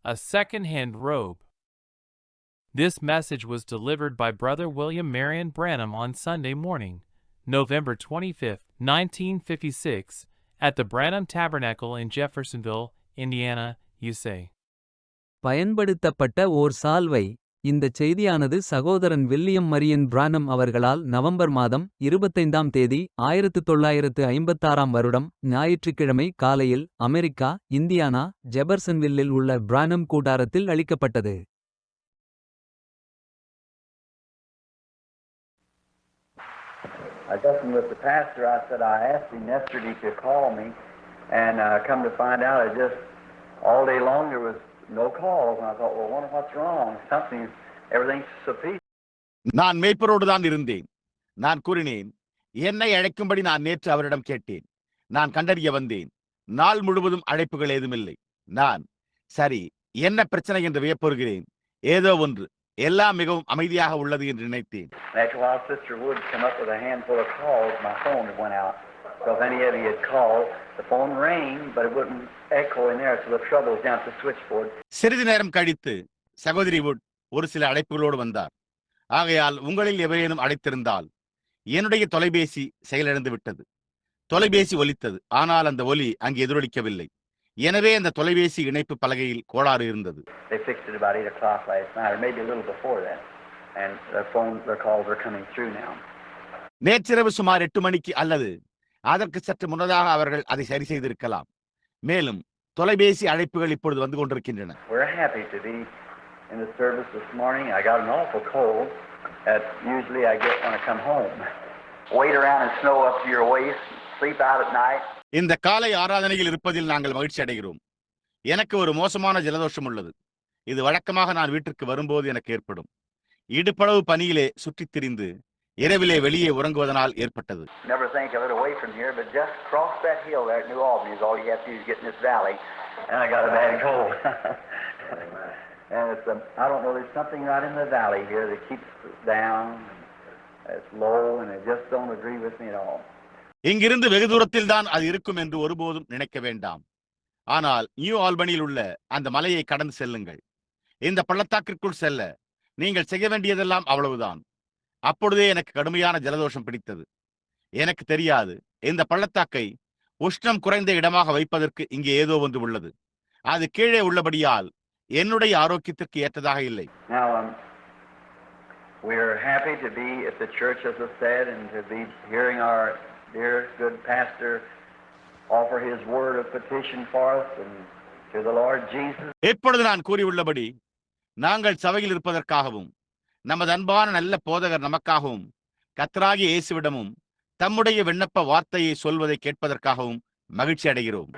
a second-hand robe. This message was delivered by Brother William Marion Branham on Sunday morning, November 25, 1956, at the Branham Tabernacle in Jeffersonville, Indiana, USA. பயன்படுத்தப்பட்ட ஓர் சால்வை. இந்தச் செய்தியானது சகோதரன் William Marian பிரானம் அவர்களால் November மாதம் 25ஆம் தேதி 1956ஆம் வருடம் ஞாயிற்றுக்கிழமை காலையில் அமெரிக்கா, இந்தியானா, ஜெபர்சன்வில்லில் உள்ள பிரானம் கூடாரத்தில் அளிக்கப்பட்டது. I just with the pastor, I said I asked him yesterday to call me, and come to find out, I just all day long there was no calls, and I thought, well, I wonder what's wrong. Everything's so peaceful. நான் மேய்ப்பரோடு தான் இருந்தேன். நான் கூறினேன், என்னை அழைக்கும்படி நான் நேற்று அவரிடம் கேட்டேன். நான் கண்டறிய வந்தேன். நாள் முழுவதும் அழைப்புகள் ஏதுமில்லை. நான் சரி, என்ன பிரச்சனை என்று வியப்புறுகிறேன். ஏதோ ஒன்று, எல்லாம் மிகவும் அமைதியாக உள்ளது என்று நினைத்தேன். After a while, Sister Wood came up with a handful of calls. My phone went out. So if any of you had called, the phone rang, but it wouldn't echo in there, so the trouble was down at the switchboard. சிறிது நேரம் கழித்து சகோதரி would ஒரு சில அழைப்புகளோடு வந்தார். ஆகையால் உங்களில் எவரேனும் அழைத்திருந்தால் என்னுடைய தொலைபேசி செயலிழந்து விட்டது. தொலைபேசி ஒலித்தது, ஆனால் அந்த ஒலி அங்கு எதிரொலிக்கவில்லை. எனவே அந்த தொலைபேசி இணைப்பு பலகையில் கோளாறு இருந்தது. They fixed it about 8 o'clock last night, or maybe a little before that, and their calls are coming through now. நேற்றிரவு சுமார் 8 மணிக்கு அல்லது அதற்கு சற்று முன்னதாக அவர்கள் அதை சரி செய்திருக்கலாம். மேலும் தொலைபேசி அழைப்புகள் இப்பொழுது வந்து கொண்டிருக்கின்றன. We're happy to be in the service this morning. I got an awful cold that usually I get when I come home. Wait around in snow up to your waist, sleep out at night. இந்த காலை ஆராதனையில் இருப்பதில் நாங்கள் மகிழ்ச்சி அடைகிறோம். எனக்கு ஒரு மோசமான ஜலதோஷம் உள்ளது. இது வழக்கமாக நான் வீட்டிற்கு வரும்போது எனக்கு ஏற்படும். இடுப்பளவு பனியிலே சுற்றித் திரிந்து இரவிலே வெளியே உறங்குவதனால் ஏற்பட்டது. Never think of it away from here, but just cross that hill there at New Albany is all you have to do is get in this valley. And I got a bad cold. And it's I don't know, there's something right in the valley here that keeps it down. It's low and it just don't agree with me at all. இங்கிருந்து வெகு தூரத்தில் தான் அது இருக்கும் என்று ஒருபோதும் நினைக்க வேண்டாம். ஆனால் நியூ ஆல்பனியில் உள்ள அந்த மலையை கடந்து செல்லுங்கள். இந்த பள்ளத்தாக்கிற்குள் செல்ல நீங்கள் செய்ய வேண்டியதெல்லாம் அவ்வளவுதான். அப்பொழுதே எனக்கு கடுமையான ஜலதோஷம் பிடித்தது. எனக்கு தெரியாது, இந்த பள்ளத்தாக்கை உஷ்ணம் குறைந்த இடமாக வைப்பதற்கு இங்கே ஏதோ ஒன்று உள்ளது. அது கீழே உள்ளபடியால் என்னுடைய ஆரோக்கியத்திற்கு ஏற்றதாக இல்லை. Now we're happy to be at the church, as I said, and to be hearing our dear good pastor offer his word of petition for us and to the Lord Jesus. இப்பொழுது நான் கூறியுள்ளபடி நாங்கள் சபையில் இருப்பதற்காகவும் நமது அன்பான நல்ல போதகர் நமக்காகவும் கர்த்தராகிய இயேசுவிடமும் தம்முடைய விண்ணப்ப வார்த்தையை சொல்வதை கேட்பதற்காகவும் மகிழ்ச்சி அடைகிறோம்.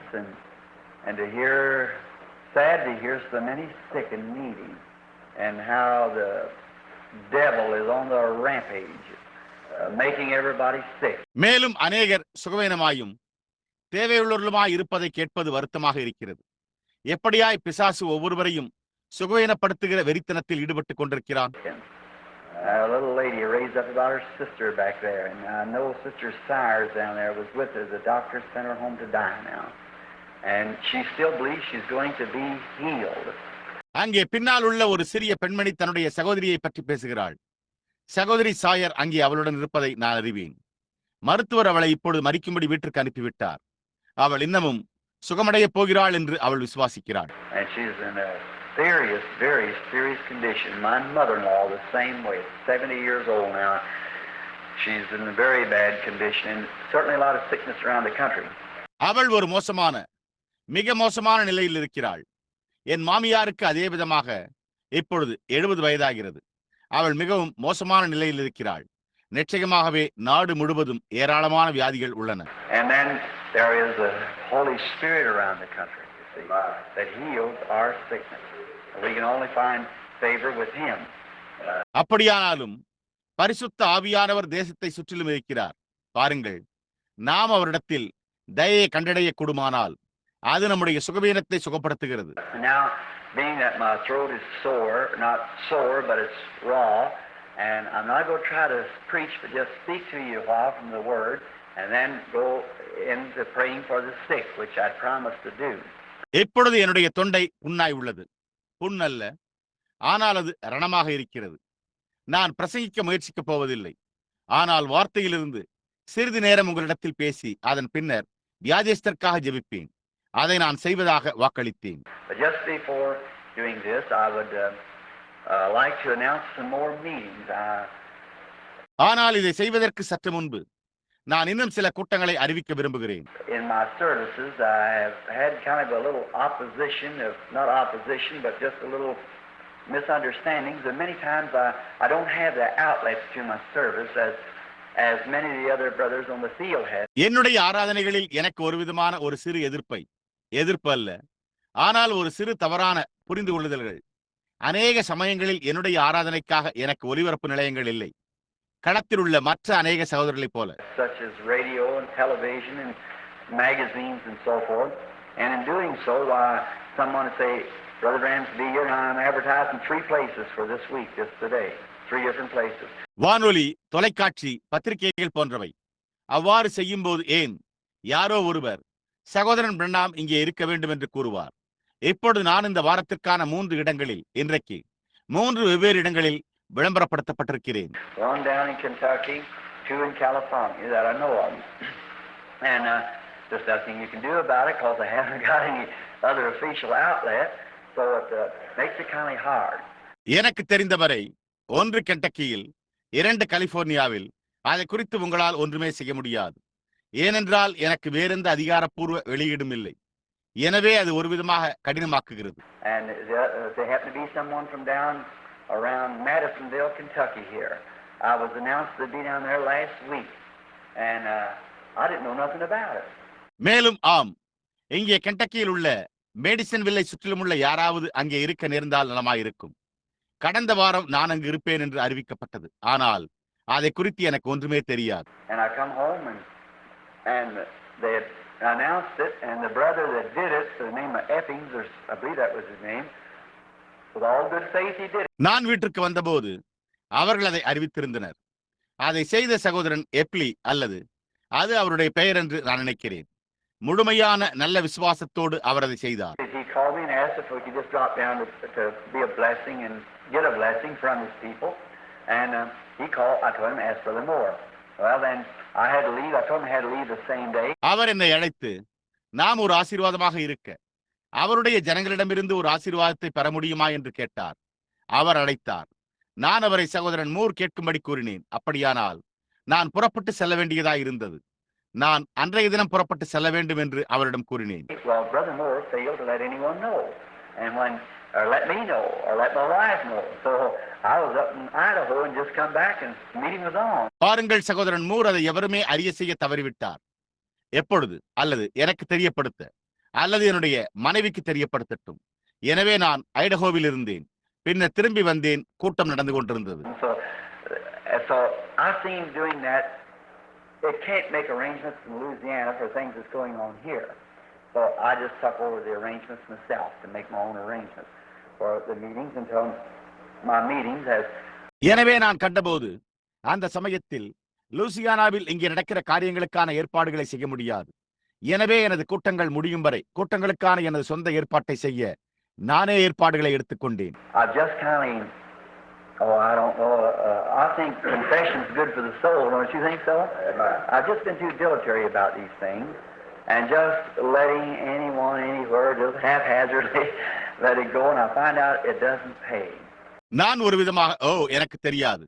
And to hear, sad to hear so many sick and needy, and how the devil is on the rampage, making everybody sick. மேலும் அநேகர் சுகவீனமாயும் தேவையுள்ளவர்களுமாய் இருப்பதை கேட்பது வருத்தமாக இருக்கிறது. எப்படியாய் பிசாசு ஒவ்வொருவரையும் சுகவீனப்படுத்துகிற வெறித்தனத்தில் ஈடுபட்டுக் கொண்டிருக்கிறான். A little lady raised up about her sister back there, and I know Sister Sires down there was with her. The doctor sent her home to die now, and she still believes she's going to be healed. அங்கே பின்னால் உள்ள ஒரு சிறிய பெண்மணி தன்னுடைய சகோதரியை பற்றி பேசுகிறாள். சகோதரி சாயர் அங்கே அவளுடன் இருப்பதை நான் அறிவேன். மருத்துவர் அவளை இப்பொழுது மரிக்கும்படி வீட்டிற்கு அனுப்பிவிட்டார். அவள் இன்னமும் சுகமடைய போகிறாள் என்று அவள் விசுவாசிக்கிறாள். And she's in a serious, very serious condition. My mother-in-law the same way. 70 years old now. She's in a very bad condition, and certainly a lot of sickness around the country. அவள் ஒரு மிக மோசமான நிலையில் இருக்கிறாள். என் மாமியாருக்கு அதே விதமாக இப்பொழுது 70 வயதாகிறது. அவள் மிகவும் மோசமான நிலையில் இருக்கிறாள். நிச்சயமாகவே நாடு முழுவதும் ஏராளமான வியாதிகள் உள்ளன. And then there is a Holy Spirit around the country, you see, that heals our sickness. We can only find favor with him. அப்படியானாலும் பரிசுத்த ஆவியானவர் தேசத்தை சுற்றிலும் இருக்கிறார். பாருங்கள், நாம் அவரிடத்தில் தயையை கண்டடைய கூடுமானால் அது நம்முடைய சுகவீனத்தை சுகப்படுத்துகிறது. Now, being that my throat is sore, not sore, but it's raw, and I'm not going to try to preach, but just speak to you a while from the Word, and then go into praying for the sick, which I promised to do. இப்பொழுது என்னுடைய தொண்டை புண்ணாய் உள்ளது. புண் அல்ல, ஆனால் அது ரணமாக இருக்கிறது. நான் பிரசங்கிக்க முயற்சிக்கப் போவதில்லை, ஆனால் வார்த்தையிலிருந்து சிறிது நேரம் உங்களிடத்தில் பேசி அதன் பின்னர் வியாதியஸ்தற்காக ஜெபிப்பேன். அதை நான் செய்வதாக வாக்களித்தேன். But just before doing this, I would like to announce some more meetings. ஆனால் இதை செய்வதற்கு சற்று முன்பு நான் இன்னும் சில கூட்டங்களை அறிவிக்க விரும்புகிறேன். In my services, I have had kind of a little opposition, not opposition, but just a little misunderstandings. And many times I don't have the outlets to my service as many of the other brothers on the field have. என்னுடைய ஆராதனைகளில் எனக்கு ஒரு விதமான ஒரு சிறு எதிர்ப்பு அல்ல, ஆனால் ஒரு சிறு தவறான புரிந்து கொள்ளுதல்கள். அநேக சமயங்களில் என்னுடைய ஆராதனைக்காக எனக்கு ஒலிபரப்பு நிலையங்கள் இல்லை, களத்தில் உள்ள மற்ற அநேக சகோதரர்களைப் போல. Such as radio and television and magazines and so forth. And in doing so, someone would say, Brother Branham's be here, and I'm advertising 3 places for this week, just today. 3 different places. வானொலி, தொலைக்காட்சி, பத்திரிகைகள் போன்றவை. அவ்வாறு செய்யும்போது ஏன் யாரோ ஒருவர் சகோதரன் பிரணாம் இங்கே இருக்க வேண்டும் என்று கூறுவார். இப்பொழுது நான் இந்த வாரத்திற்கான 3 இடங்களில் இன்றைக்கு 3 வெவ்வேறு இடங்களில் விளம்பரப்படுத்தப்பட்டிருக்கிறேன். 1 down in Kentucky, 2 in California that I know of. And there's nothing you can do about it because I haven't got any other official outlet, so it makes it kind of hard. எனக்கு தெரிந்தவரை 1 கென்டக்கியில், 2 கலிபோர்னியாவில். அதை குறித்து உங்களால் ஒன்றுமே செய்ய முடியாது, ஏனென்றால் எனக்கு வேறெந்த அதிகாரப்பூர்வ வெளியீடும் இல்லை. எனவே அது ஒரு விதமாக கடினமாக்குகிறது. And there happened to be someone from down around Madisonville, Kentucky here. I was announced to be down there last week, and I didn't know nothing about it. மேலும் ஆம், இங்கே கென்டக்கியில் உள்ள மேடிசன்வில்லை சுற்றிலும் உள்ள யாராவது அங்கே இருக்க நேர்ந்தால் நலமாயிருக்கும். கடந்த வாரம் நான் அங்கு இருப்பேன் என்று அறிவிக்கப்பட்டது, ஆனால் அதை குறித்து எனக்கு ஒன்றுமே தெரியாது. And I come home and they announced it, and the brother that did it, the name of Eppings, or I believe that was his name, with all good faith he did it. நான் வீட்டிற்கு வந்தபோது அவர்கள் அதை அறிவித்திருந்தனர். அதை செய்த சகோதரன் எப்லி, அல்லது அது அவருடைய பெயர் என்று நான் நினைக்கிறேன். முழுமையான நல்ல விசுவாசத்தோடு அவர் அதை செய்தார். He called me and asked if we could just drop down to be a blessing and get a blessing from his people. And he called, I told him, ask for the more. Well, then I had to leave. I told him I had to leave the same day. அவர் என்னை அழைத்து நாம் ஒரு ஆசீர்வாதமாக இருக்க அவருடைய ஜனங்களிடமிருந்து ஒரு ஆசீர்வாதத்தை பெற முடியுமா என்று கேட்டார். அவர் அழைத்தார். நான் அவரை சகோதரன் மூர் கேட்கும்படி கூறினேன். அப்படியானால் நான் புறப்பட்டு செல்ல வேண்டியதாய் இருந்தது. நான் அன்றைய தினம் புறப்பட்டு செல்ல வேண்டும் என்று அவரிடம் கூறினேன். Well, Brother Moore failed to let anyone know, and or let me know, or let my wife know. So I was up in Idaho and just come back and meeting was on. பாருங்கள், சகோதரன் Moore அதை எவருமே அறிய செய்ய தவறிவிட்டார். எப்பொழுது? அல்லது எனக்கு தெரியப்படுத்த, அல்லது என்னுடைய மனைவிக்கு தெரியப்படுத்தட்டும். எனவே நான் ஐடஹோவில் இருந்தேன். பின்னர் திரும்பி வந்தேன். கூட்டம் நடந்து கொண்டிருந்தது. So I seen doing that. It can't make arrangements in Louisiana for things that's going on here. So I just took over the arrangements myself to make my own arrangements for the meetings until my meetings has. எனவே நான் கண்டபோது அந்த சமயத்தில் லூசியானாவில் இங்கே நடக்கிற காரியங்களுக்கான ஏற்பாடுகளை செய்ய முடியாது. எனவே எனது கூட்டங்கள் முடியும் வரை கூட்டங்களுக்கான எனது சொந்த ஏற்பாட்டை செய்ய நானே ஏற்பாடுகளை எடுத்துக்கொண்டேன். I just kind of, I don't know. I think confession's good for the soul. Don't you think so? I've just been too dilatory about these things, and just letting anyone, anywhere, just haphazardly let it go, and I find out it doesn't pay. நான் ஒரு விதமாக எனக்கு தெரியாது.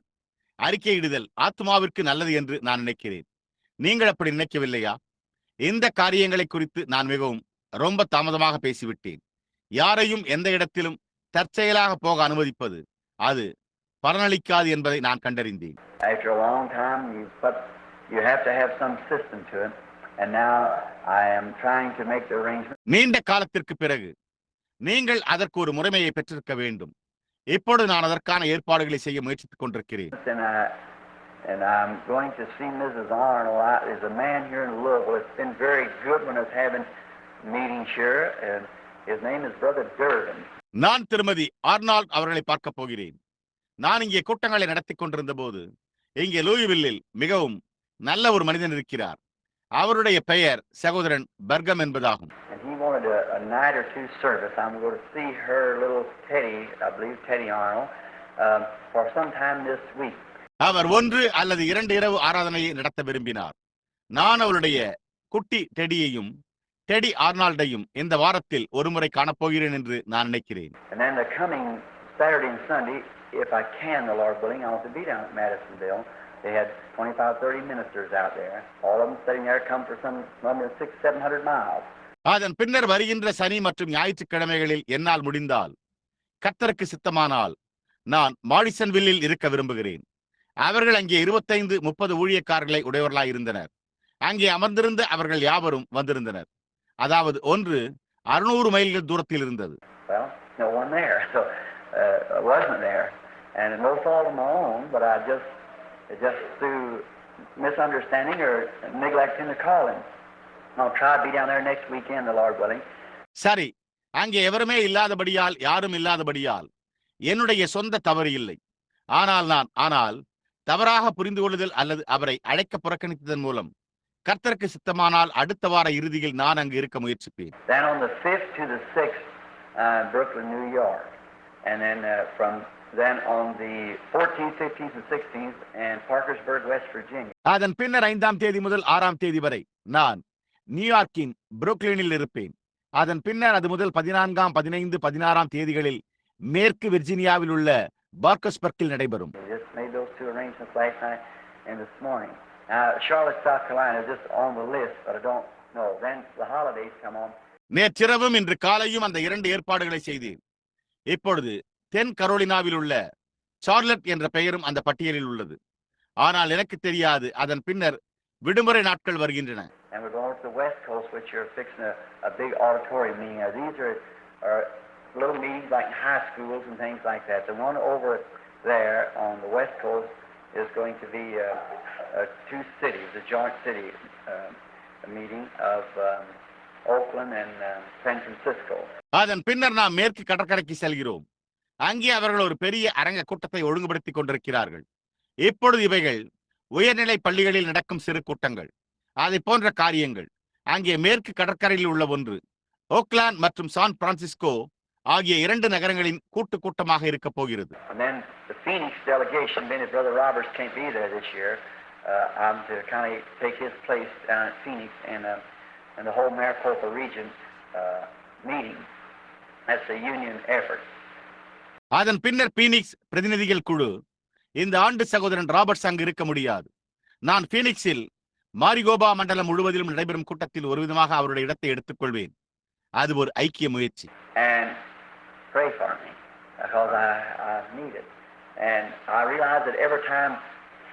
அறிக்கையிடுதல் ஆத்மாவிற்கு நல்லது என்று நான் நினைக்கிறேன். நீங்கள் அப்படி நினைக்கவில்லையா? இந்த காரியங்களை குறித்து நான் மிகவும் ரொம்ப தாமதமாக பேசிவிட்டேன். யாரையும் எந்த இடத்திலும் தற்செயலாக போக அனுமதிப்பது அது பலனளிக்காது என்பதை நான் கண்டறிந்தேன். After a long time, you have to have some system to it, and now I am trying to make the arrangement. நீண்ட காலத்திற்கு பிறகு நீங்கள் அதற்கு ஒரு முறைமையை பெற்றிருக்க வேண்டும். இப்பொழுது நான் அதற்கான ஏற்பாடுகளை செய்ய முயற்சித்துக் கொண்டிருக்கிறேன். And I'm going to see Mrs. Arnold. There's a man here in Louisville. It's been very good when I was having meetings here, and his name is Brother Durbin. நான் திருமதி ஆர்னால்ட் அவர்களை பார்க்க போகிறேன். நான் இங்கே கூட்டங்களை நடத்தி கொண்டிருந்த போது இங்கே லூயிவில்லில் மிகவும் நல்ல ஒரு மனிதன் இருக்கிறார். அவருடைய பெயர் சகோதரன் பர்கம் என்பதாகும். And he wanted a night or two service. I'm going to see her little Teddy, I believe Teddy Arnold, for some time this week. அவர் ஒன்று அல்லது இரண்டு இரவு ஆராதனையை நடத்த விரும்பினார். நான் அவருடைய குட்டி டெடியையும் டெடி ஆர்னால்டையும் இந்த வாரத்தில் ஒருமுறை காணப்போகிறேன் என்று நான் நினைக்கிறேன். And then the coming Saturday and Sunday, if I can, the Lord willing, I want to be down at Madisonville. They had 25-30 ministers out there. All of them sitting there come for some number 600-700 miles. அதன் பின்னர் வருகின்ற சனி மற்றும் ஞாயிற்றுக்கிழமைகளில் என்னால் முடிந்தால், கர்த்தருக்கு சித்தமானால், நான் மாடிசன்வில்லில் இருக்க விரும்புகிறேன். அவர்கள் அங்கே 25-30 ஊழியக்காரர்களை உடையவர்களாய் இருந்தனர். அங்கே அமர்ந்திருந்த அவர்கள் யாவரும் வந்திருந்தனர். அதாவது ஒன்று 600 மைல்கள் தூரத்தில் இருந்தது. Well, no one there, so I wasn't there, and no fault of my own, but I just through misunderstanding or neglecting to call him. I'll try to be down there next weekend, the Lord willing. சரி, அங்கே எவருமே இல்லாதபடியால், யாரும் இல்லாதபடியால் என்னுடைய சொந்த தவறு இல்லை. ஆனால் தவறாக புரிந்து கொள்ளுதல் அல்லது அவரை அழைக்க புறக்கணித்ததன் மூலம் கர்த்தருக்கு சித்தமானால் அடுத்த வார இறுதியில் நான் அங்கு இருக்க முயற்சிப்பேன். Then on the 5th to the 6th, Brooklyn, New York, and then from then on the 14th, 15th, and 16th, and Parkersburg, West Virginia. அதன் பின்னர் 5ஆம் தேதி முதல் 6ஆம் தேதி வரை நான் நியூயார்க்கின் புரூக்ளினில் இருப்பேன். அதன் பின்னர் அது முதல் 14ஆம், 15, 16ஆம் தேதிகளில் மேற்கு விர்ஜீனியாவில் உள்ள பார்க்கஸ்பர்க்கில் நடைபெறும். We just made those two arrangements last night and this morning. Charlotte, South Carolina is just on the list, but I don't know. Then the holidays come on. நேற்றிரவும் இன்று காலையும் அந்த இரண்டு ஏற்பாடுகளை செய்தேன். இப்பொழுது தென் கரோலினாவில் உள்ள சார்லட் என்ற பெயரும் அந்த பட்டியலில் உள்ளது. ஆனால் எனக்கு தெரியாது, அதன் பின்னர் விடுமுறை நாட்கள் வருகின்றன. And we're going to the West Coast, which you're fixing a big auditorium meeting. These are little meetings like high schools and things like that. The one over there on the West Coast is going to be two cities, a joint city meeting of Oakland and San Francisco. அதன் பின்னர் நாம் மேற்கு கடற்கரைக்கு செல்கிறோம். அங்கே அவர்கள் ஒரு பெரிய அரங்க கூட்டத்தை ஒழுங்குபடுத்திக் கொண்டிருக்கிறார்கள். இப்பொழுது இவைகள் உயர்நிலை பள்ளிகளில் நடக்கும் சிறு கூட்டங்கள், அதை போன்ற காரியங்கள். அங்கே மேற்கு கடற்கரையில் உள்ள ஒன்று ஓக்லாந்து மற்றும் சான் பிரான்சிஸ்கோ ஆகிய இரண்டு நகரங்களின் கூட்டமாக இருக்க போகிறது. And then the Phoenix delegation, being that Brother Roberts can't be there this year, I'm to kind of take his place down at Phoenix and the whole Maricopa region meeting. That's a union effort. அதன் பின்னர் Phoenix பிரதிநிதிகள் குழு, இந்த ஆண்டு சகோதரன் Roberts அங்கு இருக்க முடியாது. நான் பீனிக்ஸில் மாரிகோபா மண்டலம் முழுவதிலும் நடைபெறும் கூட்டத்தில் ஒரு விதமாக அவருடைய இடத்தை எடுத்துக்கொள்வேன். அது ஒரு ஐக்கிய முயற்சி. And pray for me because I need it. And I realize that every time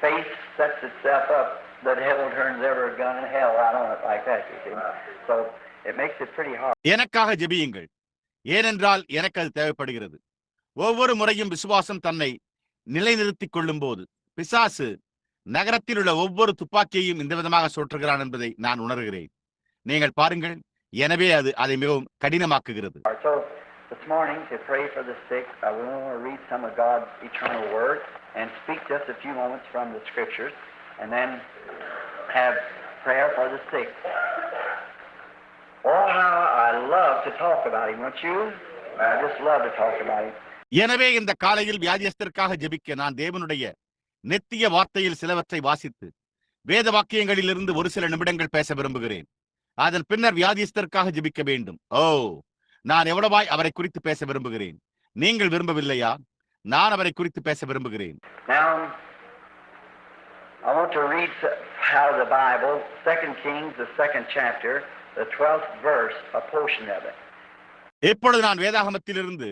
faith sets itself up, the devil turns every gun in hell right on it like that, you see. So it makes it pretty hard. எனக்காக ஜெபியுங்கள், ஏனென்றால் எனக்கு அது தேவைப்படுகிறது. ஒவ்வொரு முறையும் விசுவாசம் தன்னை நிலைநிறுத்திக் கொள்ளும் போது பிசாசு நகரத்தில் உள்ள ஒவ்வொரு துப்பாக்கியையும் இந்த விதமாக சுற்றுகிறான் என்பதை நான் உணர்கிறேன். நீங்கள் பாருங்கள், எனவே அது அதை மிகவும் கடினமாக்குகிறது. So this morning to pray for the sick, I want to read some of God's eternal word and speak just a few moments from the scriptures, and then have prayer for the sick. Oh, how I love to talk about him, don't you? I just love to talk about him. எனவே இந்த காலையில் வியாதியஸ்தருக்காக ஜெபிக்க நான் தேவனுடைய நித்திய வார்த்தையில் சிலவற்றை வாசித்து வேத வாக்கியங்களிலிருந்து ஒரு சில நிமிடங்கள் பேச விரும்புகிறேன். அதன் பின்னர் வியாதியஸ்தருக்காக ஜெபிக்க வேண்டும். ஓ, நான் எவ்வளவாய் அவரை குறித்து பேச விரும்புகிறேன். நீங்கள் விரும்பவில்லையா? நான் அவரை குறித்து பேச விரும்புகிறேன். Now, I want to read out of the Bible, 2 Kings, the 2nd chapter, the 12th verse, a portion of it. இப்பொழுது நான் வேதாகமத்திலிருந்து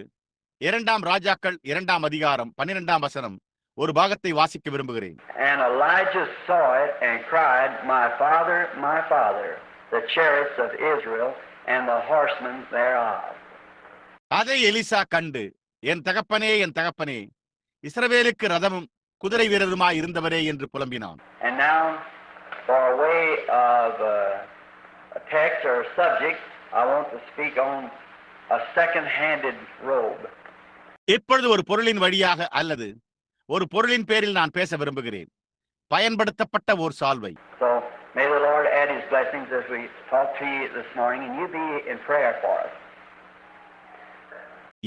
2 ராஜாக்கள் 2 அதிகாரம் 12 வசனம் ஒரு பாகத்தை வாசிக்க விரும்புகிறேன். And Elijah saw it and cried, my father, the chariots of Israel and the horsemen thereof. அதை எலிசா கண்டு, என் தகப்பனே, இஸ்ரவேலுக்கு ரதமும் குதிரை வீரருமாய் இருந்தவரே என்று புலம்பினான். And now, for a way of a text or a subject, I want to speak on a second-handed robe. இப்பொழுது ஒரு பொருளின் வழியாக அல்லது ஒரு பொருளின் பேரில் நான் பேச விரும்புகிறேன். பயன்படுத்தப்பட்ட ஒரு சால்வை. So May the Lord add His blessings as we talk to you this morning, and you be in prayer for us.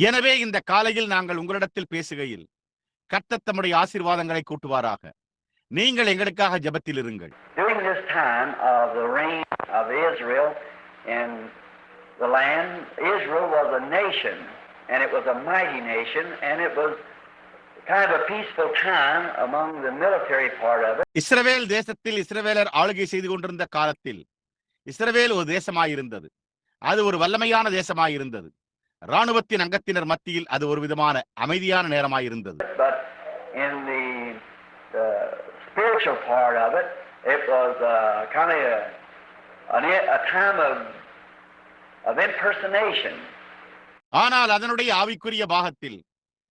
எனவே இந்த காலையில் நாங்கள் உங்களிடத்தில் பேசுகையில் கர்த்தர் தம்முடைய ஆசீர்வாதங்களை கூட்டுவாராக. நீங்கள் எங்களுக்காக ஜெபத்தில் இருங்கள். During this time of the reign of Israel in the land, Israel was a nation, and it was a mighty nation, and it was kind of a peaceful time among the military part of it. இஸ்ரவேல் தேசத்தில் இஸ்ரவேலர் ஆளுகை செய்து கொண்டிருந்த காலத்தில் இஸ்ரவேல் ஒரு தேசமாயிருந்தது. அது ஒரு வல்லமையான தேசமாயிருந்தது. ராணுவத்தின் அங்கத்தினர் மத்தியில் அது ஒரு விதமான அமைதியான நேரமாயிருந்தது. But in the spiritual part of it, it was kind of a time of impersonation. ஆனால் அதனுடைய ஆவிக்குரிய பாகத்தில்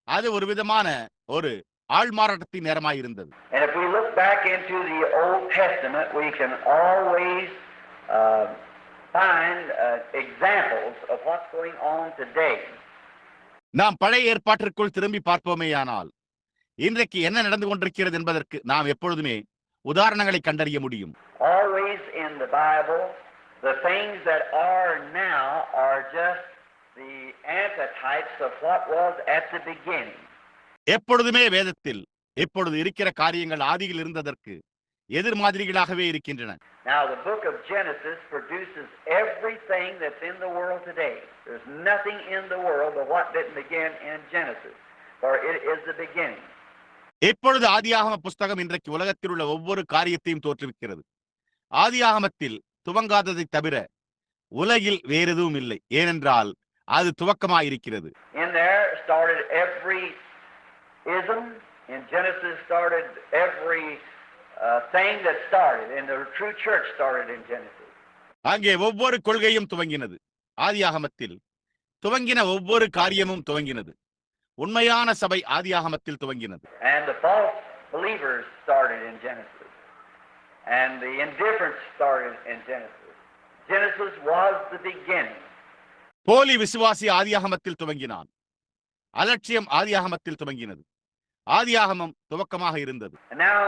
அது ஒரு விதமான ஒரு ஆள்மாறாட்டத்தின் நேரமாயிருந்தது. And if we look back into the Old Testament, we can always find examples of what's going on today. நாம் பழைய ஏற்பாட்டிற்குள் திரும்பி பார்ப்போமேயானால் இன்றைக்கு என்ன நடந்து கொண்டிருக்கிறது என்பதற்கு நாம் எப்பொழுதுமே உதாரணங்களை கண்டறிய முடியும். Always in the Bible, the things that are now are just the antitypes of what was at the beginning. எப்பொழுதுமே வேதத்தில் இப்பொழுது இருக்கிற காரியங்கள் ஆதியில் இருந்ததற்கு எதிர்மாதிரிகளாகவே இருக்கின்றன. Now the book of Genesis produces everything that's in the world today. There's nothing in the world but what didn't begin in Genesis, for it is the beginning. இப்பொழுது ஆதியாகம புஸ்தகம் இன்றைக்கு உலகத்தில் உள்ள ஒவ்வொரு காரியத்தையும் தோற்றுவிக்கிறது. ஆதியாகமத்தில் துவங்காததை தவிர உலகில் வேறு எதுவும் இல்லை, ஏனென்றால் அது துவக்கமாயிருக்கிறது. In there started every ism. In Genesis started every thing that started, and the true church started in Genesis. அங்கே ஒவ்வொரு கொள்கையும் துவங்கினது. ஆதியாகமத்தில் துவங்கின ஒவ்வொரு காரியமும் துவங்கினது. உண்மையான சபை ஆதியாகமத்தில் துவங்கினது. And the false believers started in Genesis. And the indifference started in Genesis. Genesis was the beginning. போலி விசுவாசி ஆதியாகமத்தில் துவங்கினான். அலட்சியம் ஆதியாகமத்தில் துவங்கினது. ஆதியாகமம் துவக்கமாக இருந்தது. And now,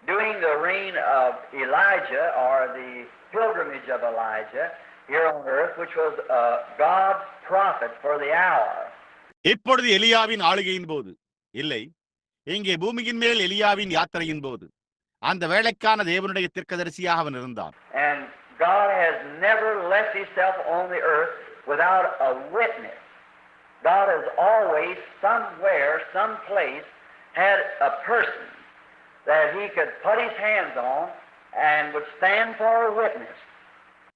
during the reign of Elijah, or the pilgrimage of Elijah here on earth, which was God's prophet for the hour. இப்பொழுது எலியாவின் ஆளுகையின் போது இல்லை, இங்கே பூமியின் மேல் எலியாவின் யாத்திரையின் போது அந்த வேளைக்கான தேவனுடைய தீர்க்கதரிசியாக அவன் இருந்தான். And God has never left Himself on the earth without a witness. God has always, somewhere, someplace, had a person that He could put His hands on and would stand for a witness.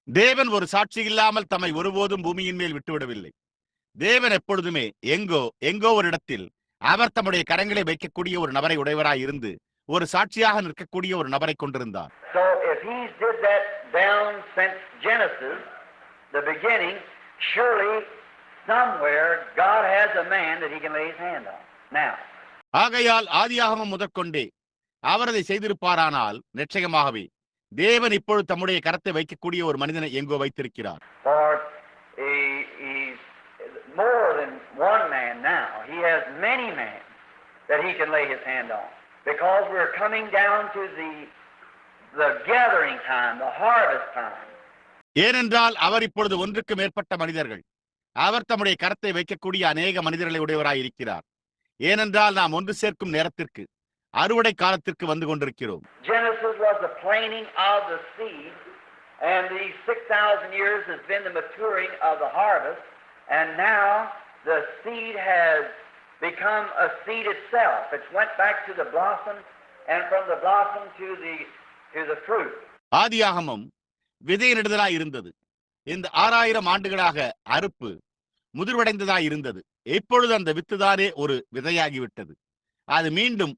தேவன் ஒரு சாட்சி இல்லாமல் தம்மை ஒருபோதும் பூமியின் மேல் விட்டுவிடவில்லை. தேவன் எப்பொழுதுமே எங்கோ ஒரு இடத்தில் அவர் தம்முடைய கரங்களை வைக்கக்கூடிய ஒரு நபரை உடையவராய் இருந்து ஒரு சாட்சியாக நிற்கக்கூடிய ஒரு நபரை கொண்டிருந்தார். So if He did that down since Genesis, the beginning, surely somewhere God has a man that He can lay His hand on. Now, ஆகையால் ஆதியாகமம் முதற்கொண்டே அவர் அதை செய்திருப்பாரானால் நிச்சயமாகவே தேவன் இப்பொழுது தம்முடைய கரத்தை வைக்கக்கூடிய ஒரு மனிதனை எங்கோ வைத்திருக்கிறார். for He's more than one man now. He has many men that He can lay His hand on. Because we're coming down to the gathering time, the harvest time. ஏனென்றால் அவர் இப்பொழுது ஒன்றுக்கு மேற்பட்ட மனிதர்கள் அவர் தம்முடைய கரத்தை வைக்கக்கூடிய அநேக மனிதர்களை உடையவராய் இருக்கிறார். ஏனென்றால் நாம் ஒன்று சேர்க்கும் நேரத்திற்கு அறுவடை காலத்திற்கு வந்து கொண்டிருக்கிறோம். Genesis was the planting of the seed, and these 6,000 years has been the maturing of the harvest, and now the seed has become a seed itself. It's went back to the blossom, and from the blossom to the fruit. ஆதியாகமம் விதையிடுதலாய் இருந்தது. இந்த 6000 ஆண்டுகளாக அறுப்பு முதிர்வடைந்ததாய் இருந்தது. இப்பொழுது அந்த வித்துதானே ஒரு விதையாகிவிட்டது. அது மீண்டும்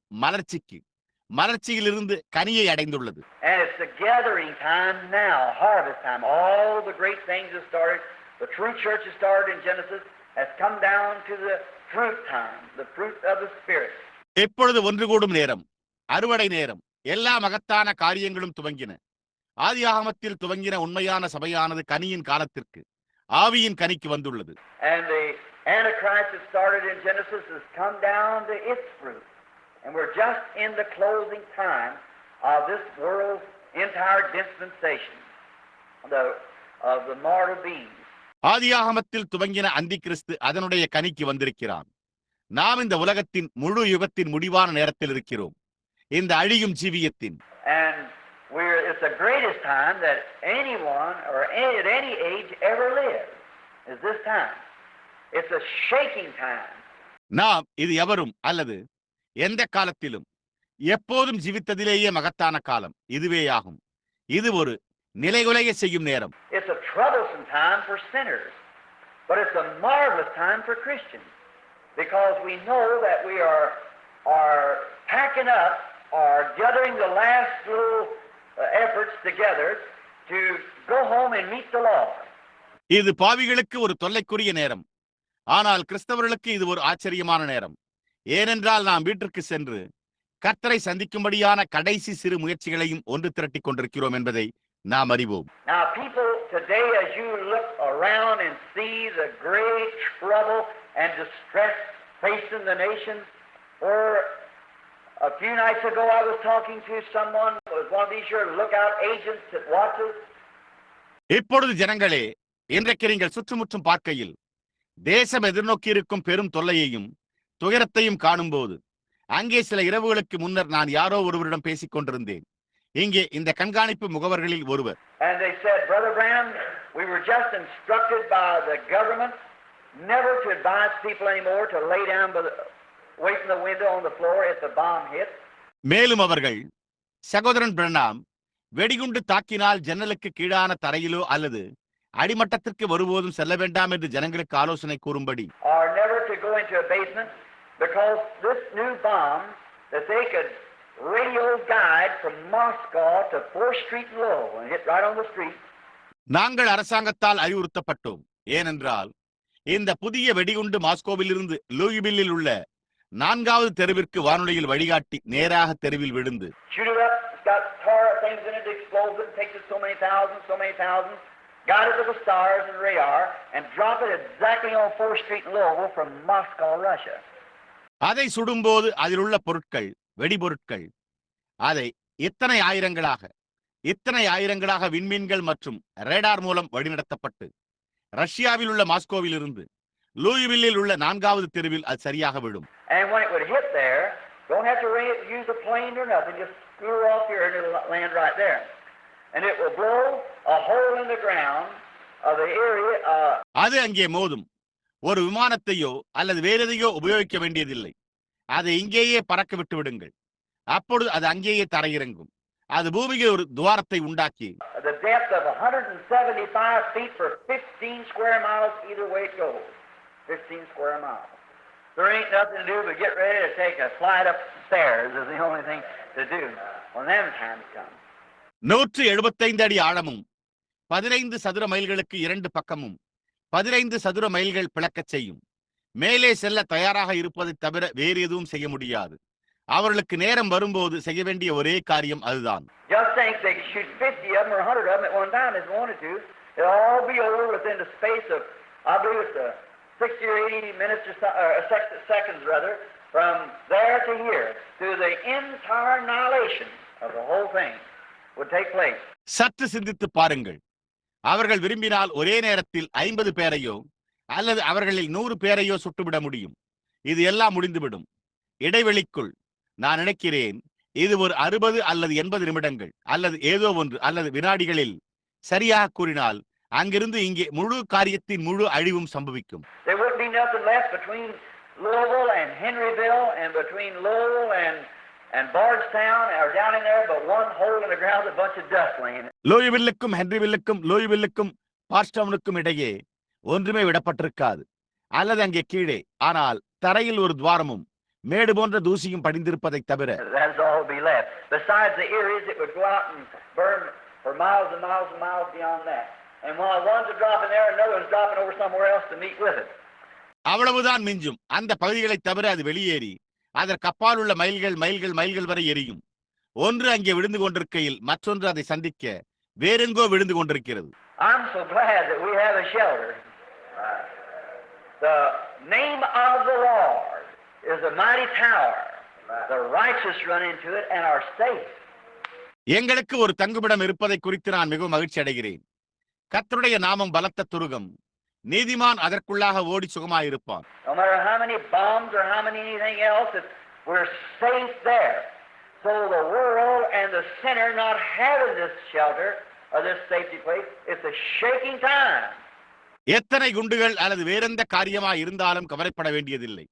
மலர்ச்சியிலிருந்து கனியை அடைந்துள்ளது. And it's the gathering time now, harvest time. All the great things have started. The true church has started in Genesis, has come down to the fruit time, the fruit of the Spirit. இப்பொழுது ஒன்று கூடும் நேரம், அறுவடை நேரம், எல்லா மகத்தான காரியங்களும் துவங்கின. ஆதியாகமத்தில் துவங்கின உண்மையான சபையானது கனியின் காலத்திற்கு ஆவியின் கனிக்கு வந்துள்ளது. And the Antichrist that started in Genesis has come down to its fruit. And we're just in the closing time of this world's entire dispensation of the mortal beings. ஆதியாகமத்தில் துவங்கின அந்தி கிறிஸ்து அதனுடைய கனிக்கு வந்திருக்கிறான். நாம் இந்த உலகத்தின் முழு யுகத்தின் முடிவான நேரத்தில் இருக்கிறோம், இந்த அழியும் ஜீவியத்தின். And it's the greatest time that anyone or at any age ever lived is this time. It's a shaking time. நாம் இது எவரும் அல்லது எந்த காலத்திலும் எப்போதும் ஜீவித்ததிலேயே மகத்தான காலம் இதுவேயாகும். இது ஒரு நிலைகுலைய செய்யும் நேரம். It's a troublesome time for sinners, but it's a marvelous time for Christians, because we know that we are packing up or gathering the last little efforts together to go home and meet the Lord. இது பாவிகளுக்கு ஒரு தொல்லைக்குரிய நேரம், ஆனால் கிறிஸ்தவர்களுக்கு இது ஒரு ஆச்சரியமான நேரம். ஏனென்றால் நாம் வீட்டிற்கு சென்று கர்த்தரை சந்திக்கும்படியான கடைசி சிறு முயற்சிகளையும் ஒன்று திரட்டிக் கொண்டிருக்கிறோம் என்பதை நாம் அறிவோம். Now people today, as you look around and see the great trouble and distress facing the nations, or a few nights ago I was talking to someone who was one of these your lookout agents that watches. இப்பொழுது ஜனங்களே, இன்றைக்கு நீங்கள் சுற்றுமுற்றும் பார்க்கையில் தேசம் எதிர்நோக்கி இருக்கும் பெரும் தொல்லையையும் துயரத்தையும் காணும்போது, அங்கே சில இரவுகளுக்கு முன்னர் நான் யாரோ ஒருவரிடம் பேசிக் கொண்டிருந்தேன். இங்கே இந்த கண்காணிப்பு முகவர்களில் ஒருவர். And they said, Brother Branham, we were just instructed by the government never to advise people anymore to lay down away from the window on the floor if the bomb hit. மேலும் அவர்கள், சகோதரன் பிரணாம், வெடிகுண்டு தாக்கினால் ஜன்னலுக்கு கீழான தரையிலோ அல்லது அடிமட்டத்திற்கு ஒருபோதும் செல்ல வேண்டாம் என்று ஜனங்களுக்கு ஆலோசனை கூறும்படி. Or never to go into a basement, because this new bomb that they could radio guide from Moscow to 4th Street in Lowell and hit right on the street. நாங்கள் அரசாங்கத்தால் அறிவுறுத்தப்பட்டோம். ஏனென்றால் இந்த புதிய வெடிகுண்டு மாஸ்கோவிலிருந்து லூயிவில்லில் உள்ள 4வது தெருவிற்கு வானொலியில் வழிகாட்டி நேராக தெருவில் விழுந்து, shoot it up, it's got tar things in it, explodes it, takes it so many thousands, got it to the stars and radar, and drop it exactly on 4th Street in Lowell from Moscow, Russia. அதை சுடும்போது அதில் உள்ள பொருட்கள், வெடிபொருட்கள், அதை இத்தனை ஆயிரங்களாக விண்மீன்கள் மற்றும் radar மூலம் வழிநடத்தப்பட்டு ரஷ்யாவில் உள்ள மாஸ்கோவில் இருந்து லூயிவில்லில் உள்ள 4வது தெருவில் அது சரியாக விடும். And when it would hit there, don't have to use a plane or nothing, just screw off here and it'll land right there. And it will blow a hole in the ground of the area. அது அங்கே மோதும். ஒரு விமானத்தையோ அல்லது வேறெதையோ உபயோகிக்க வேண்டியதில்லை. அதை இங்கேயே பறக்க விட்டு விடுங்கள். அப்பொழுது அது அங்கேயே தரையிறங்கும். அது பூமியில் ஒரு துவாரத்தை உண்டாக்கி, the depth of 175 feet for 15 square miles either way it goes. 15 square miles. There ain't nothing to do but get ready to take a flight upstairs is the only thing to do when them times come. 175 அடி ஆழமும் 15 சதுர மைல்களுக்கு 2 பக்கமும் 15 சதுர மைல்கள் பிளக்கச் செய்யும். மேலே செல்ல தயாராக இருப்பதை தவிர வேறு எதுவும் செய்ய முடியாது. அவர்களுக்கு நேரம் வரும்போது செய்ய வேண்டிய ஒரே காரியம் அதுதான். Just think they could shoot 50 of them or 100 of them at one time if they wanted to. It'll all be over within the space of, I believe it's 60 or 80 minutes or seconds rather, from there to here, through the entire annihilation of the whole thing would take place. சற்று சிந்தித்து பாருங்கள். அவர்கள் விரும்பினால் ஒரே நேரத்தில் 50 பேரையோ அல்லது அவர்களில் 100 பேரையோ சுட்டுவிட முடியும். இது எல்லாம் முடிந்துவிடும். இடைவெளிக்குள் நான் நினைக்கிறேன் இது ஒரு 60 அல்லது 80 நிமிடங்கள் அல்லது ஏதோ ஒன்று அல்லது வினாடிகளில் சரியாக கூறினால் அங்கிருந்து இங்கே முழு காரியத்தின் முழு அழிவும் சம்பவிக்கும். There wouldn't be nothing left between Louisville and Henryville and between Louisville and Bardstown or down in there but one hole in the ground with a bunch of dust laying. லூயிவில்லுக்கும் ஹென்ரிவில்லுக்கும் லூயிவில்லுக்கும் பார்ஸ்டவுனுக்கும் இடையே ஒன்றுமே விடப்பட்டிருக்காது அல்லது அங்கே கீழே, ஆனால் தரையில் ஒரு துவாரமும் மேடு போன்ற தூசியும் படிந்திருப்பதை தவிர. That's all be left. Besides the areas it would go out and burn for miles and miles and miles beyond that. And while one's dropping there, another one's dropping over somewhere else to meet with it. அவ்வளவுதான் மிஞ்சும். அந்த பகுதிகளை தவிர அது வெளியேறி அதற்கு அப்பால் உள்ள மைல்கள் வரை எரியும். ஒன்று அங்கே விழுந்து கொண்டிருக்கையில் மற்றொன்று அதை சந்திக்க வேறெங்கோ விழுந்து கொண்டிருக்கிறது. I'm so glad that we have a shelter. The name of the Lord is a mighty tower. The righteous run into it and are safe. எங்களுக்கு ஒரு தங்குமிடம் இருப்பதை குறித்து நான் மிகவும் மகிழ்ச்சி அடைகிறேன். கர்த்தருடைய நாமம் பலத்த துருகம். நீதிமான் அதற்குள்ளாக ஓடி சுகமாயிருப்பான். No matter how many bombs or how many anything else, we're safe there. So the world and the sinner not having this shelter or this safety place, it's a shaking time. எத்தனை குண்டுகள் அல்லது வேறெந்த காரியமா இருந்தாலும் கவலைப்பட வேண்டியதில்லை.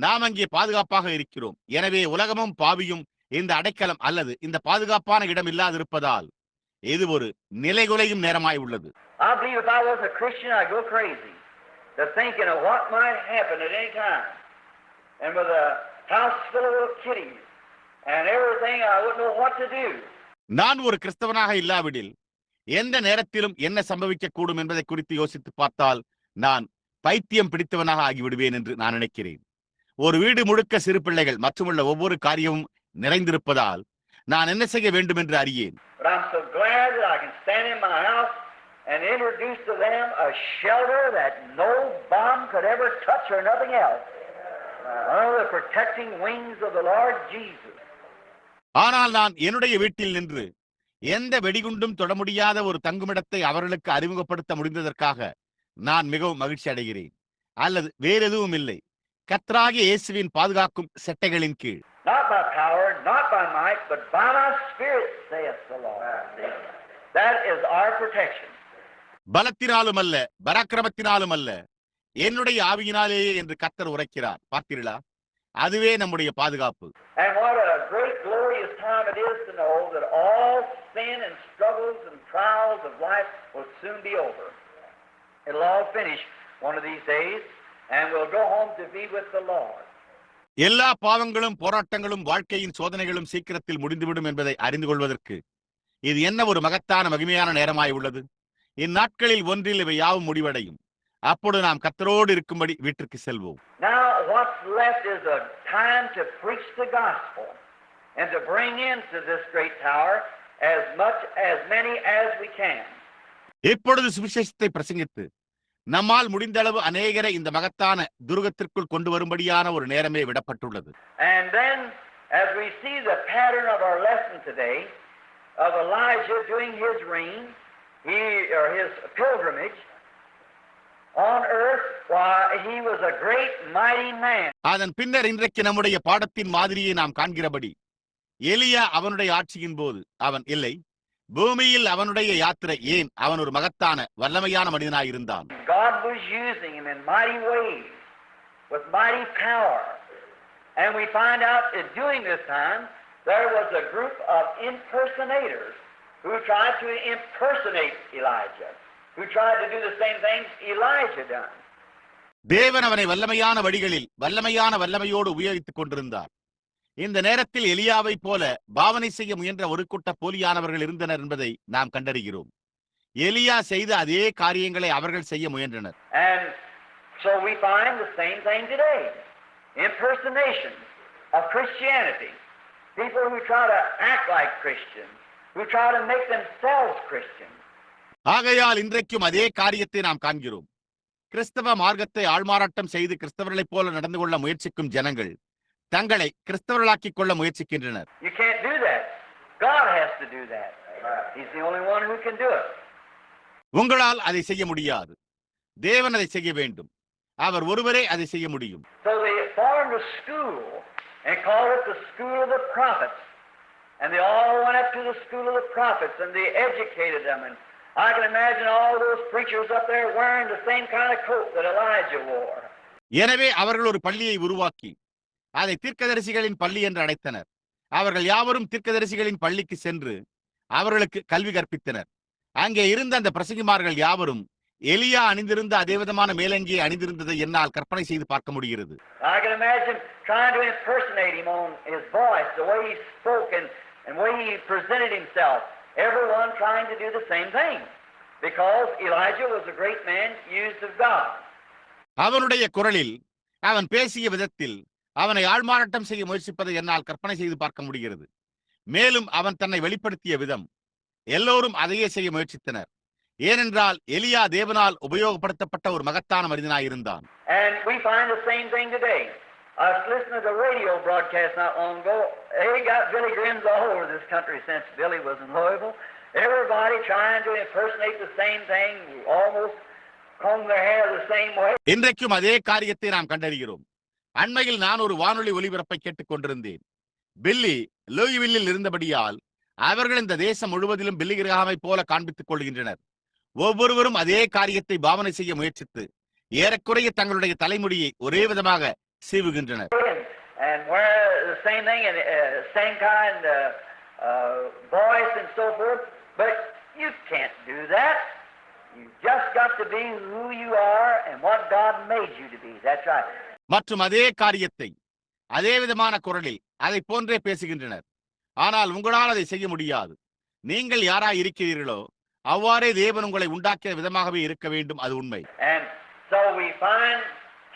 நாம் அங்கே பாதுகாப்பாக இருக்கிறோம். எனவே உலகமும் பாவியும் இந்த அடைக்கலம் அல்லது இந்த பாதுகாப்பான இடம் இல்லாதிருப்பதால் இது ஒரு நிலைகுலையும் நேரமாய் உள்ளது. I believe if I was a Christian, I'd go crazy to thinking of what might happen at any time. And with a house full of little kitties and everything, I wouldn't know what to do. நான் ஒரு கிறிஸ்தவனாக இல்லாவிடில் எந்த நேரத்திலும் என்ன சம்பவிக்க கூடும் என்பதை குறித்து யோசித்து பார்த்தால் நான் பைத்தியம் பிடித்தவனாக ஆகிவிடுவேன் என்று நான் நினைக்கிறேன். ஒரு வீடு முழுக்க சிறு பிள்ளைகள் மற்றுமுள்ள ஒவ்வொரு காரியமும் நிறைந்திருப்பதால் நான் என்ன செய்ய வேண்டும் என்று அறியேன். But I'm so glad that I can stand in my house and introduce to them a shelter that no bomb could ever touch or nothing else. Under the protecting wings of the Lord Jesus. ஆனால் நான் என்னுடைய வீட்டில் நின்று எந்த வெடிகுண்டும் தொட முடியாத ஒரு தங்குமிடத்தை அவர்களுக்கு அறிமுகப்படுத்த முடிந்ததற்காக நான் மிகவும் மகிழ்ச்சி அடைகிறேன். அல்லது வேறு எதுவும் இல்லை, கர்த்தராகிய இயேசுவின் பாதுகாக்கும் செட்டைகளின் கீழ். Not by power, not by might, but by my spirit, saith the Lord. That is our protection. பலத்தினாலும் அல்ல, பராக்கிரமத்தினாலும் அல்ல, என்னுடைய ஆவியினாலேயே என்று கர்த்தர் உரைக்கிறார். பார்த்தீர்களா? அதுவே நம்முடைய பாதுகாப்பு. And what a great glorious time it is to know that all sin and struggles and trials of life will soon be over. It'll all finish one of these days and we'll go home to be with the Lord. எல்லா பாவங்களும் போராட்டங்களும் வாழ்க்கையின் சோதனைகளும் சீக்கிரத்தில் முடிந்துவிடும் என்பதை அறிந்து கொள்வதற்கு இது என்ன ஒரு மகத்தான மகிமையான நேரமாய் உள்ளது. இந்நாட்களில் ஒன்றில் இவை யாவும் முடிவடையும். அப்பொழுது நாம் கர்த்தரோடு இருக்கும்படி வீட்டிற்கு செல்வோம். Now what's left is a time to preach the gospel and to bring into this great tower as many as we can. இப்பொழுது சுவிசேஷத்தை பிரசங்கித்து நம்மால் முடிந்த அளவு அநேகரை இந்த மகத்தான துருகத்திற்குள் கொண்டு வரும்படியான ஒரு நேரமே விடப்பட்டுள்ளது. And then as we see the pattern of our lesson today of Elijah doing his reign, his pilgrimage on earth, why he was a great mighty man. அதன் பின்னர் இன்றைக்கு நம்முடைய பாடத்தின் மாதிரியை நாம் காண்கிறபடி எலியா அவனுடைய ஆட்சியின் போது அவன் இல்லை, பூமியில் அவனுடைய யாத்திரை ஏன் அவன் ஒரு மகத்தான வல்லமையான மனிதனாய் இருந்தான். God was using him in mighty ways with mighty power. And we find out that during this time there was a group of impersonators who tried to impersonate Elijah, who tried to do the same things Elijah done. தேவன் அவனை வல்லமையான வழிகளில் வல்லமையோடு உபயோகித்துக் கொண்டிருந்தார். இந்த நேரத்தில் எலியாவை போல பாவனை செய்ய முயன்ற ஒரு கூட்ட போலியானவர்கள் இருந்தனர் என்பதை நாம் கண்டறிகிறோம். எலியா செய்த அதே காரியங்களை அவர்கள் செய்ய முயன்றனர். And so we find the same thing today. Impersonation of Christianity. People who try to act like Christians, who try to make themselves Christians. ஆகையால் இன்றைக்கும் அதே காரியத்தை நாம் காண்கிறோம். கிறிஸ்தவ மார்க்கத்தை ஆள்மாறாட்டம் செய்து கிறிஸ்தவர்களைப் போல நடந்து கொள்ள முயற்சிக்கும் ஜனங்கள் தங்களை கிறிஸ்தவர்களாக்கிக் கொள்ள முயற்சிக்கின்றனர். You can't do that. God has to do that. He's the only one who can do it. உங்களால் அதை செய்ய முடியாது. தேவன் அதை செய்ய வேண்டும். அவர் ஒருவரே அதை செய்ய முடியும். So they formed a school and called it the school of the prophets. And they all went up to the school of the prophets and they educated them. And I can imagine all those preachers up there wearing the same kind of coat that Elijah wore. எனவே அவர்கள் ஒரு பள்ளியை உருவாக்கி அதை தீர்க்கதரிசிகளின் பள்ளி என்று அழைத்தனர். அவர்கள் யாவரும் தீர்க்கதரிசிகளின் பள்ளிக்கு சென்று அவர்களுக்கு கல்வி கற்பித்தனர். அங்கே இருந்த அந்த பிரசங்கிமார்கள் யாவரும் எலியா அணிந்திருந்த அதே விதமான மேலங்கியை அணிந்திருந்ததை என்னால் கற்பனை செய்து பார்க்க முடிகிறது. I can imagine trying to impersonate him on his voice, the way he spoke and the way he presented himself. Everyone trying to do the same thing. Because Elijah was a great man used of God. அவனுடைய குரலில் அவன் பேசிய விதத்தில் அவனை ஆள்மாறாட்டம் செய்ய முயற்சிப்பதை என்னால் கற்பனை செய்து பார்க்க முடிகிறது. மேலும் அவன் தன்னை வெளிப்படுத்திய விதம் எல்லோரும் அதையே செய்ய முயற்சித்தனர். ஏனென்றால் எலியா தேவனால் உபயோகப்படுத்தப்பட்ட ஒரு மகத்தான மனிதனாயிருந்தான். And we find the same thing today. I was listening to the radio broadcast not long ago. They got Billy Grahams all over this country since Billy was in Louisville. Everybody trying to impersonate the same thing, almost comb their hair the same way. இன்றைக்கும் அதே காரியத்தை நாம் கண்டறிகிறோம். அண்மையில் நான் ஒரு வானொலி ஒலிபரப்பை கேட்டுக் கொண்டிருந்தேன். பில்லி லூயிவில்லில் இருந்தபடியால் அவர்கள் இந்த தேசம் முழுவதிலும் பில்லி கிரஹாமை போல காண்பித்துக் கொள்கின்றனர். ஒவ்வொருவரும் அதே காரியத்தை பாவனை செய்ய முயற்சித்து ஏறக்குறைய தங்களுடைய தலைமுடியை ஒரே விதமாக சீவுகின்றனர். And wear the same thing and same kind voice and so forth, but you can't do that. You just got to be who you are and what God made you to be. That's right. மற்றும் அதே காரியத்தை அதே விதமான குரலில் அதை போன்றே பேசுகின்றனர். ஆனால் உங்களால் அதை செய்ய முடியாது. நீங்கள் யாராய் இருக்கிறீர்களோ அவ்வாறே தேவன் உங்களை உண்டாக்கிய விதமாகவே இருக்க வேண்டும். அது உண்மை. And so we find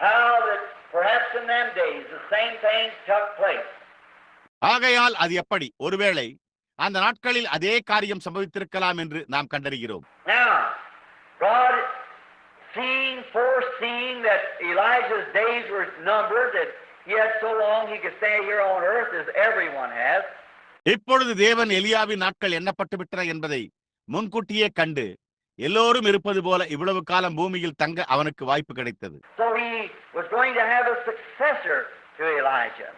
how that perhaps in them days the same thing took place. ஆகையால் அது எப்படி ஒருவேளை அந்த நாட்களில் அதே காரியம் சம்பவித்திருக்கலாம் என்று நாம் கண்டறிகிறோம். Now, God foreseeing that Elijah's days were numbered, that he had so long he could stay here on earth as everyone has. இப்பொழுது தேவன் எலியாவின் நாட்கள் எண்ணப்பட்டு விட்டன என்பதை முன்கூட்டியே கண்டு எல்லோரும் இருப்பது போல இவ்வளவு காலம் பூமியில் தங்க அவனுக்கு வாய்ப்பு கிடைத்தது. So he was going to have a successor to Elijah.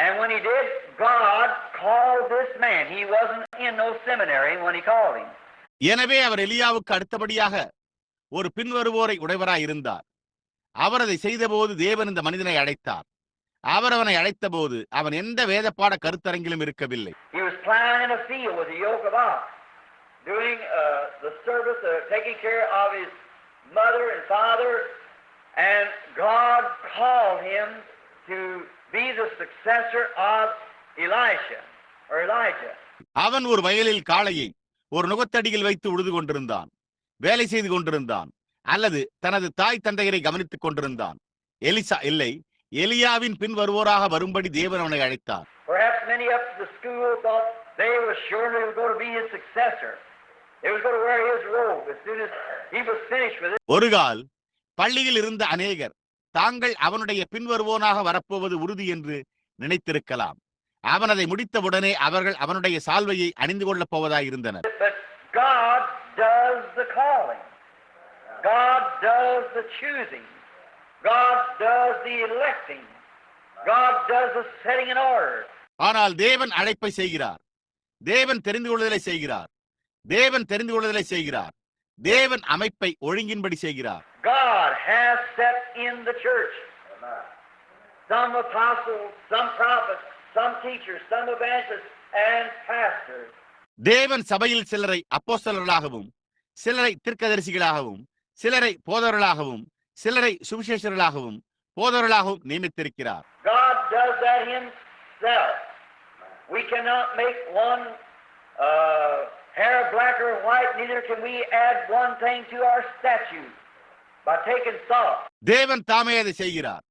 And when he did, God called this man. He wasn't in no seminary when he called him. எனவே அவர் எலியாவுக்கு அடுத்தபடியாக ஒரு பின்வருவோரை உடையவராய் இருந்தார். அவர் அதை செய்தபோது தேவன் இந்த மனிதனை அழைத்தார். அவர் அவனை அழைத்த போது அவன் எந்த வேதப்பாட கருத்தரங்கிலும் இருக்கவில்லை. He was plowing in a field with a yoke of ox, doing the service, taking care of his mother and father, and God called him to be the successor of Elijah. அவன் ஒரு வயலில் காளையை ஒரு நுகத்தடியில் வைத்து உழுது கொண்டிருந்தான், வேலை செய்து கொண்டிருந்தான், அல்லது தனது தாய் தந்தையரை கவனித்துக் கொண்டிருந்தான். எலிசா இல்லை, எலியாவின் பின் வருவோராக வரும்படி தேவன் அவனை அழைத்தார். Perhaps many up to the school thought they were sure he was going to be his successor. He was going to wear his robe as soon as he was finished with it. ஒருகால் பள்ளியில் இருந்த அநேகர் தாங்கள் அவனுடைய பின்வருவோனாக வரப்போவது உறுதி என்று நினைத்திருக்கலாம். அவன் அதை முடித்தவுடனே அவர்கள் அவனுடைய சால்வையை அணிந்து கொள்ளப் போவதாய் இருந்தனர். But God does the calling. God does the choosing. God does the electing. God does the setting in order. ஆனால் தேவன் அழைப்பை செய்கிறார். தேவன் தெரிந்து கொள்ளுதலை செய்கிறார். தேவன் தெரிந்து கொள்ளுதலை செய்கிறார். தேவன் அமைப்பை ஒழுங்கின்படி செய்கிறார். God has set in the church some apostles, some prophets, some teachers, some evangelists and pastors. தேவன் சபையில் சிலரை அப்போஸ்தலர்களாகவும், சிலரை தீர்க்கதரிசிகளாகவும், சிலரை போதகர்களாகவும், சிலரை சுவிசேஷர்களாகவும், போதகர்களாகவும் நியமித்திருக்கிறார். God does that himself. We cannot make one hair black or white, neither can we add one thing to our statute by taking salt. தேவன் தாமே அதை செய்கிறார்.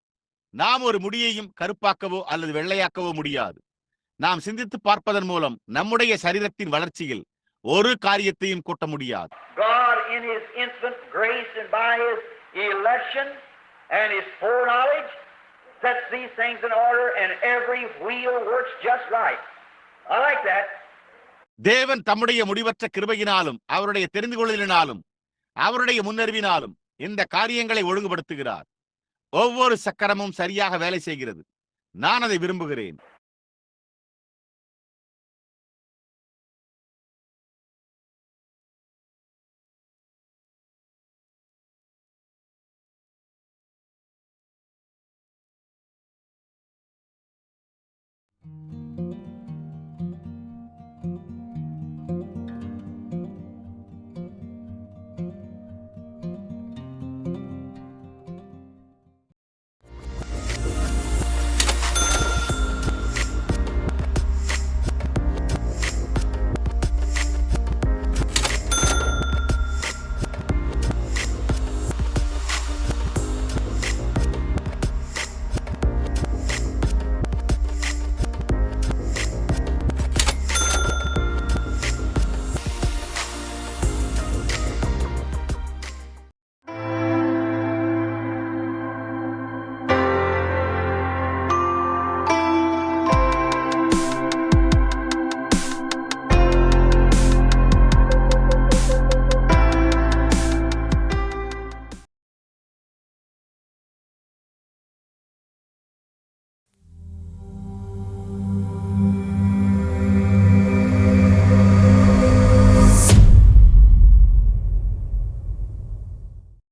நாம் ஒரு முடியையும் கருப்பாக்கவோ அல்லது வெள்ளையாக்கவோ முடியாது. நாம் சிந்தித்து பார்ப்பதன் மூலம் நம்முடைய சரீரத்தின் வளர்ச்சியில் ஒரு காரியத்தையும் கூட்ட முடியாது. God in his infinite grace and by his election and his foreknowledge sets these things in order and every wheel works just right. I like that. தேவன் தம்முடைய முடிவற்ற கிருபையினாலும் அவருடைய தெரிந்து கொள்ளுதலினாலும் அவருடைய முன்னறிவினாலும் இந்த காரியங்களை ஒழுங்குபடுத்துகிறார். ஒவ்வொரு சக்கரமும் சரியாக வேலை செய்கிறது. நான் அதை விரும்புகிறேன்.